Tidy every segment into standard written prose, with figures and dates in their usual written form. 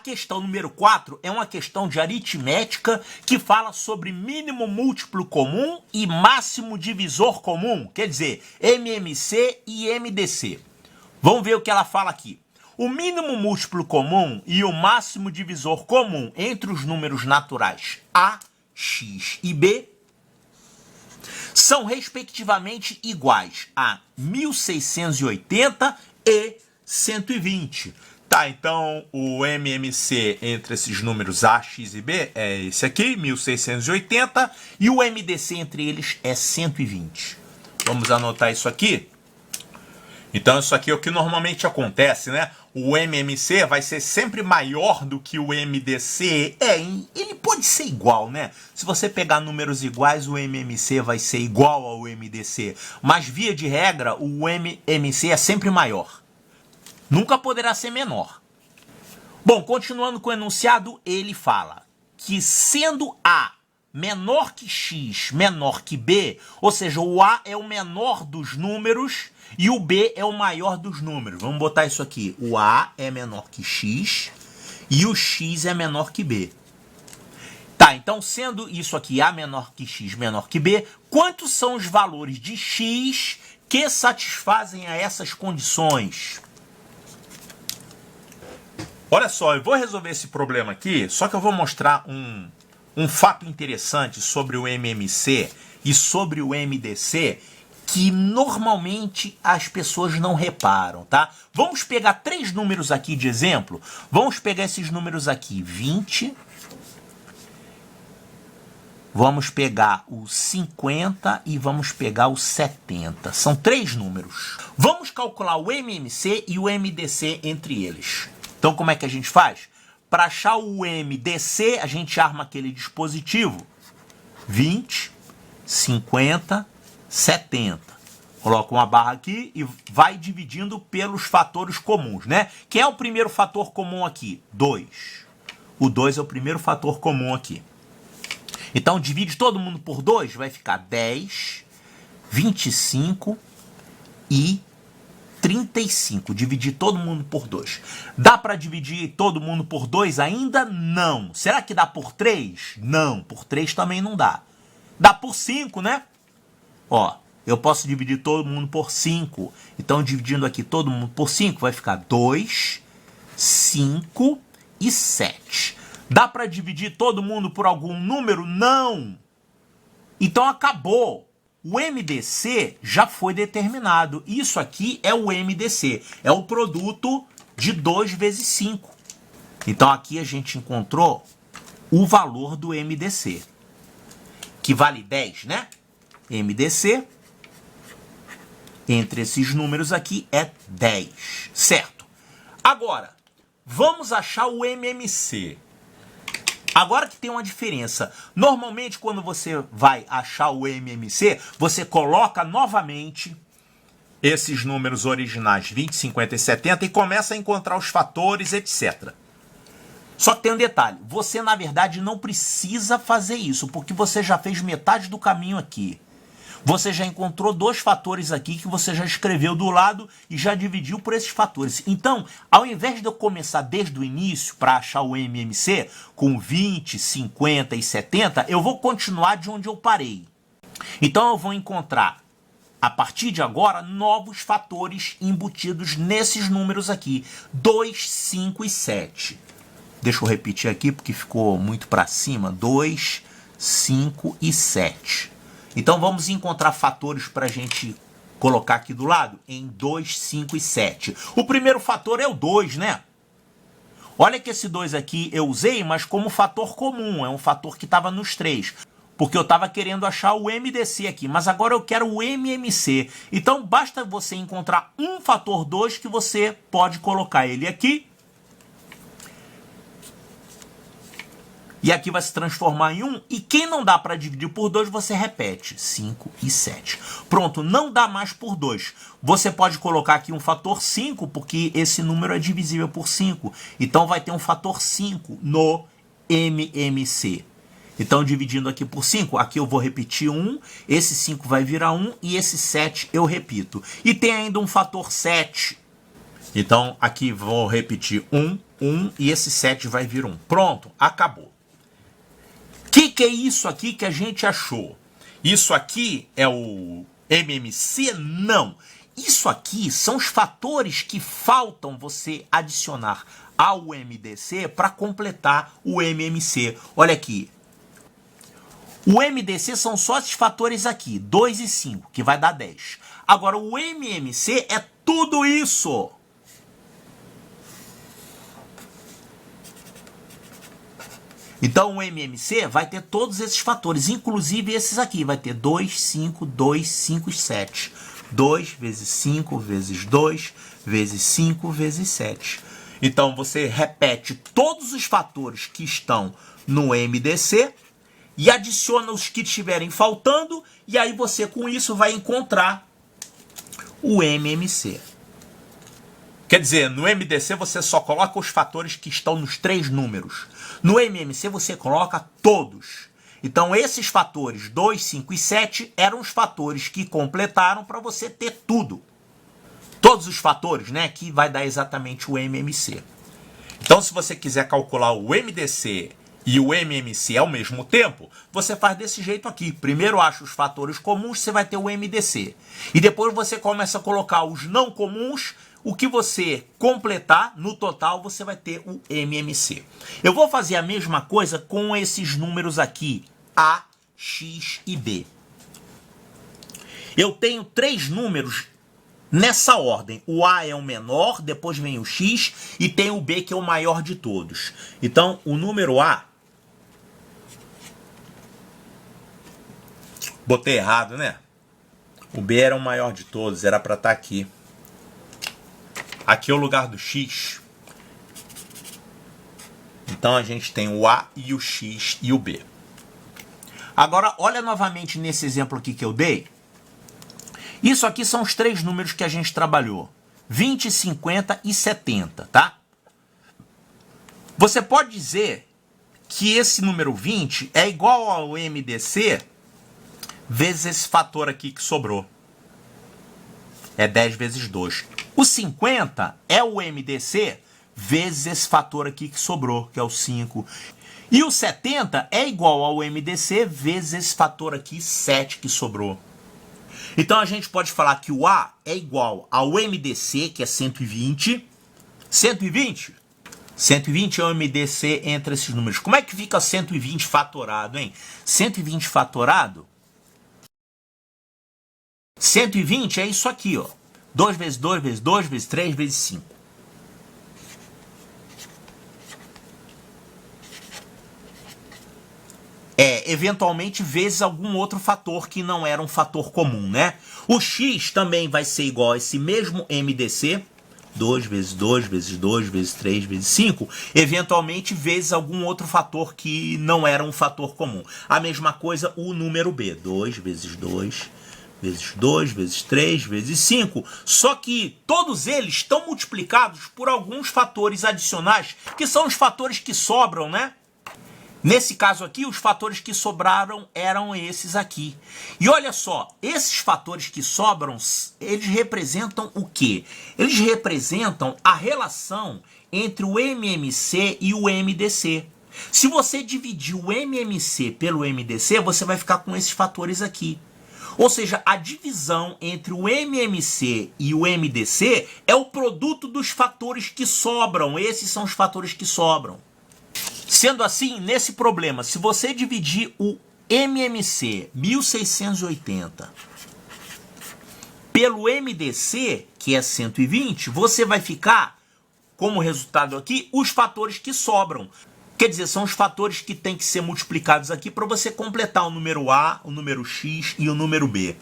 questão número 4 é uma questão de aritmética que fala sobre mínimo múltiplo comum e máximo divisor comum, quer dizer, MMC e MDC. Vamos ver o que ela fala aqui. O mínimo múltiplo comum e o máximo divisor comum entre os números naturais A, X e B são respectivamente iguais a 1680 e 120. Tá, então o MMC entre esses números A, X e B é esse aqui, 1680, e o MDC entre eles é 120. Vamos anotar isso aqui. Então isso aqui é o que normalmente acontece, né? O MMC vai ser sempre maior do que o MDC. Ele pode ser igual, né? Se você pegar números iguais, o MMC vai ser igual ao MDC. Mas via de regra, o MMC é sempre maior. Nunca poderá ser menor. Bom, continuando com o enunciado, ele fala que sendo A menor que X, menor que B, ou seja, o A é o menor dos números e o B é o maior dos números. Vamos botar isso aqui. O A é menor que X e o X é menor que B. Tá, então sendo isso aqui A menor que X, menor que B, quantos são os valores de X que satisfazem a essas condições? Olha só, eu vou resolver esse problema aqui, só que eu vou mostrar um fato interessante sobre o MMC e sobre o MDC que normalmente as pessoas não reparam, tá? Vamos pegar 3 números aqui de exemplo. Vamos pegar esses números aqui, 20. Vamos pegar o 50 e vamos pegar o 70. São 3 números. Vamos calcular o MMC e o MDC entre eles. Então, como é que a gente faz? Para achar o MDC, a gente arma aquele dispositivo 20, 50, 70. Coloca uma barra aqui e vai dividindo pelos fatores comuns, né? Quem é o primeiro fator comum aqui? 2. O 2 é o primeiro fator comum aqui. Então, divide todo mundo por 2, vai ficar 10, 25 e 35. Dividir todo mundo por 2. Dá para dividir todo mundo por 2 ainda? Não. Será que dá por 3? Não, por 3 também não dá. Dá por 5, né? Ó, eu posso dividir todo mundo por 5. Então, dividindo aqui todo mundo por 5, vai ficar 2, 5 e 7. Dá para dividir todo mundo por algum número? Não. Então, acabou. O MDC já foi determinado. Isso aqui é o MDC. É o produto de 2 vezes 5. Então, aqui a gente encontrou o valor do MDC, que vale 10, né? MDC, entre esses números aqui, é 10. Certo. Agora, vamos achar o MMC. Agora que tem uma diferença. Normalmente, quando você vai achar o MMC, você coloca novamente esses números originais, 20, 50 e 70, e começa a encontrar os fatores, etc. Só que tem um detalhe. Você, na verdade, não precisa fazer isso, porque você já fez metade do caminho aqui. Você já encontrou 2 fatores aqui que você já escreveu do lado e já dividiu por esses fatores. Então, ao invés de eu começar desde o início para achar o MMC com 20, 50 e 70, eu vou continuar de onde eu parei. Então, eu vou encontrar, a partir de agora, novos fatores embutidos nesses números aqui. 2, 5 e 7. Deixa eu repetir aqui porque ficou muito para cima. 2, 5 e 7. Então, vamos encontrar fatores para a gente colocar aqui do lado em 2, 5 e 7. O primeiro fator é o 2, né? Olha que esse 2 aqui eu usei, mas como fator comum. É um fator que estava nos 3. Porque eu estava querendo achar o MDC aqui. Mas agora eu quero o MMC. Então, basta você encontrar um fator 2 que você pode colocar ele aqui. E aqui vai se transformar em 1. E quem não dá para dividir por 2, você repete. 5 e 7. Pronto, não dá mais por 2. Você pode colocar aqui um fator 5, porque esse número é divisível por 5. Então vai ter um fator 5 no MMC. Então, dividindo aqui por 5, aqui eu vou repetir 1. Esse 5 vai virar 1 e esse 7 eu repito. E tem ainda um fator 7. Então, aqui vou repetir 1, 1 e esse 7 vai vir 1. Pronto, acabou. O que é isso aqui que a gente achou? Isso aqui é o MMC? Não. Isso aqui são os fatores que faltam você adicionar ao MDC para completar o MMC. Olha aqui. O MDC são só esses fatores aqui, 2 e 5, que vai dar 10. Agora, o MMC é tudo isso. Então, o MMC vai ter todos esses fatores, inclusive esses aqui. Vai ter 2, 5, 2, 5 e 7. 2 vezes 5 vezes 2 vezes 5 vezes 7. Então, você repete todos os fatores que estão no MDC e adiciona os que estiverem faltando, e aí você com isso vai encontrar o MMC. Quer dizer, no MDC você só coloca os fatores que estão nos 3 números. No MMC você coloca todos. Então esses fatores 2, 5 e 7 eram os fatores que completaram para você ter tudo. Todos os fatores, né, que vai dar exatamente o MMC. Então se você quiser calcular o MDC e o MMC ao mesmo tempo, você faz desse jeito aqui. Primeiro acha os fatores comuns, você vai ter o MDC. E depois você começa a colocar os não comuns. O que você completar, no total, você vai ter o MMC. Eu vou fazer a mesma coisa com esses números aqui, A, X e B. Eu tenho 3 números nessa ordem. O A é o menor, depois vem o X e tem o B que é o maior de todos. Então, o número A... Botei errado, né? O B era o maior de todos, era para estar aqui. Aqui é o lugar do X. Então a gente tem o A e o X e o B. Agora, olha novamente nesse exemplo aqui que eu dei. Isso aqui são os 3 números que a gente trabalhou. 20, 50 e 70, tá? Você pode dizer que esse número 20 é igual ao MDC vezes esse fator aqui que sobrou. É 10 vezes 2. O 50 é o MDC vezes esse fator aqui que sobrou, que é o 5. E o 70 é igual ao MDC vezes esse fator aqui, 7, que sobrou. Então a gente pode falar que o A é igual ao MDC, que é 120. 120? 120 é o MDC entre esses números. Como é que fica 120 fatorado, hein? 120 fatorado... 120 é isso aqui, ó. 2 vezes 2 vezes 2 vezes 3 vezes 5. Eventualmente vezes algum outro fator que não era um fator comum, né? O X também vai ser igual a esse mesmo MDC. 2 vezes 2 vezes 2 vezes 3 vezes 5. Eventualmente vezes algum outro fator que não era um fator comum. A mesma coisa o número B. 2 vezes 2... vezes 2, vezes 3, vezes 5. Só que todos eles estão multiplicados por alguns fatores adicionais, que são os fatores que sobram, né? Nesse caso aqui, os fatores que sobraram eram esses aqui. E olha só, esses fatores que sobram, eles representam o quê? Eles representam a relação entre o MMC e o MDC. Se você dividir o MMC pelo MDC, você vai ficar com esses fatores aqui. Ou seja, a divisão entre o MMC e o MDC é o produto dos fatores que sobram. Esses são os fatores que sobram. Sendo assim, nesse problema, se você dividir o MMC 1680 pelo MDC, que é 120, você vai ficar, como resultado aqui, os fatores que sobram. Quer dizer, são os fatores que têm que ser multiplicados aqui para você completar o número A, o número X e o número B.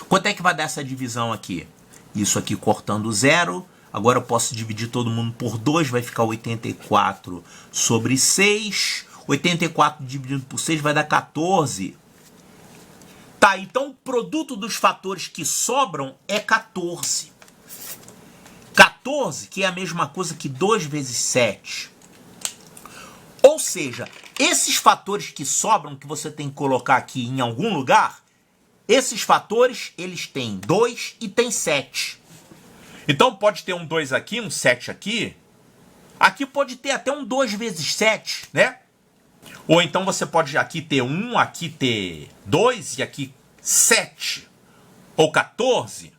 Quanto é que vai dar essa divisão aqui? Isso aqui cortando 0. Agora eu posso dividir todo mundo por 2, vai ficar 84 sobre 6. 84 dividido por 6 vai dar 14. Tá, então o produto dos fatores que sobram é 14. 14, que é a mesma coisa que 2 vezes 7. Ou seja, esses fatores que sobram, que você tem que colocar aqui em algum lugar, esses fatores, eles têm 2 e tem 7. Então pode ter um 2 aqui, um 7 aqui, Aqui pode ter até um 2 vezes 7, né? Ou então você pode aqui ter 1, aqui ter 2 e aqui 7 ou 14.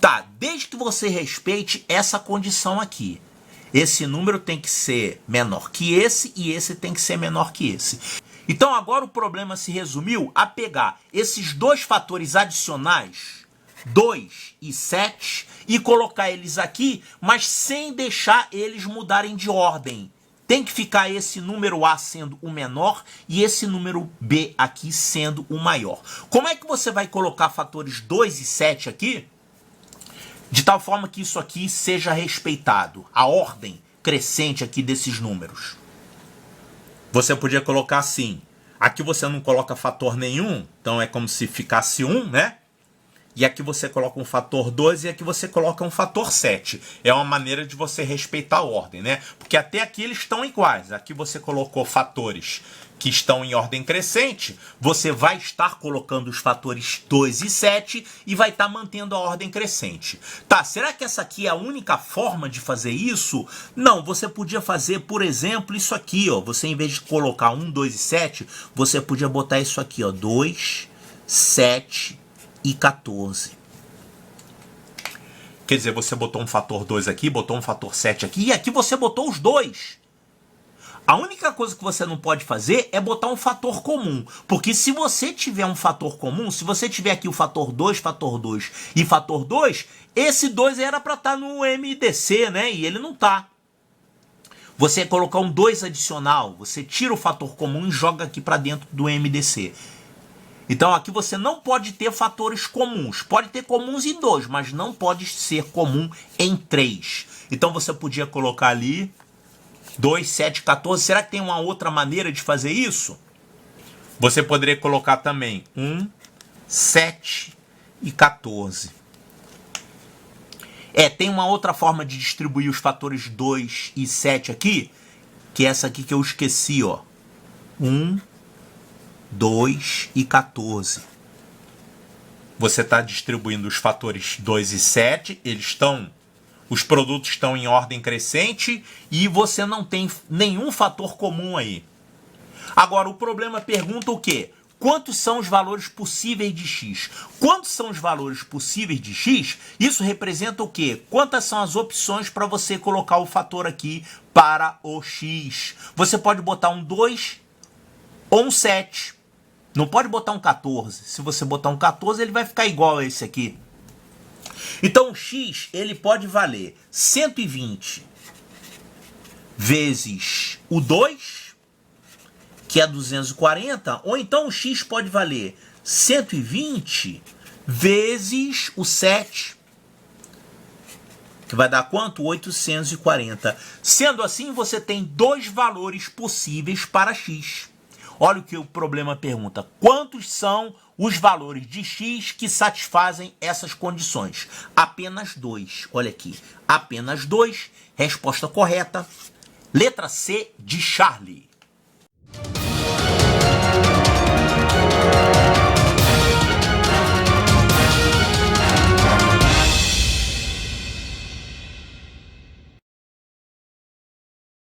Tá, desde que você respeite essa condição aqui. Esse número tem que ser menor que esse e esse tem que ser menor que esse. Então agora o problema se resumiu a pegar esses dois fatores adicionais, 2 e 7, e colocar eles aqui, mas sem deixar eles mudarem de ordem. Tem que ficar esse número A sendo o menor e esse número B aqui sendo o maior. Como é que você vai colocar fatores 2 e 7 aqui? De tal forma que isso aqui seja respeitado, a ordem crescente aqui desses números. Você podia colocar assim, aqui você não coloca fator nenhum, então é como se ficasse 1, né? E aqui você coloca um fator 2 e aqui você coloca um fator 7. É uma maneira de você respeitar a ordem, né? Porque até aqui eles estão iguais. Aqui você colocou fatores que estão em ordem crescente, você vai estar colocando os fatores 2 e 7 e vai estar mantendo a ordem crescente. Tá, será que essa aqui é a única forma de fazer isso? Não, você podia fazer, por exemplo, isso aqui, ó. Você, em vez de colocar 1, 2 e 7, você podia botar isso aqui, ó. 2, 7 e 14. Quer dizer, você botou um fator 2 aqui, botou um fator 7 aqui, e aqui você botou os dois. A única coisa que você não pode fazer é botar um fator comum. Porque se você tiver um fator comum, se você tiver aqui o fator 2 e fator 2, esse 2 era para estar no MDC, né? E ele não tá. Você colocar um 2 adicional, você tira o fator comum e joga aqui para dentro do MDC. Então aqui você não pode ter fatores comuns. Pode ter comuns em 2, mas não pode ser comum em 3. Então você podia colocar ali 2, 7, 14. Será que tem uma outra maneira de fazer isso? Você poderia colocar também 1, 7 e 14. Tem uma outra forma de distribuir os fatores 2 e 7 aqui, que é essa aqui que eu esqueci, ó. 1, 2 e 14. Você está distribuindo os fatores 2 e 7, os produtos estão em ordem crescente e você não tem nenhum fator comum aí. Agora, o problema pergunta o quê? Quantos são os valores possíveis de x? Quantos são os valores possíveis de x? Isso representa o quê? Quantas são as opções para você colocar o fator aqui para o x? Você pode botar um 2 ou um 7. Não pode botar um 14. Se você botar um 14, ele vai ficar igual a esse aqui. Então, o x ele pode valer 120 vezes o 2, que é 240, ou então o x pode valer 120 vezes o 7, que vai dar quanto? 840. Sendo assim, você tem dois valores possíveis para x. Olha o que o problema pergunta. Quantos são os valores de x que satisfazem essas condições? Apenas 2. Olha aqui. Apenas 2. Resposta correta. Letra C de Charlie.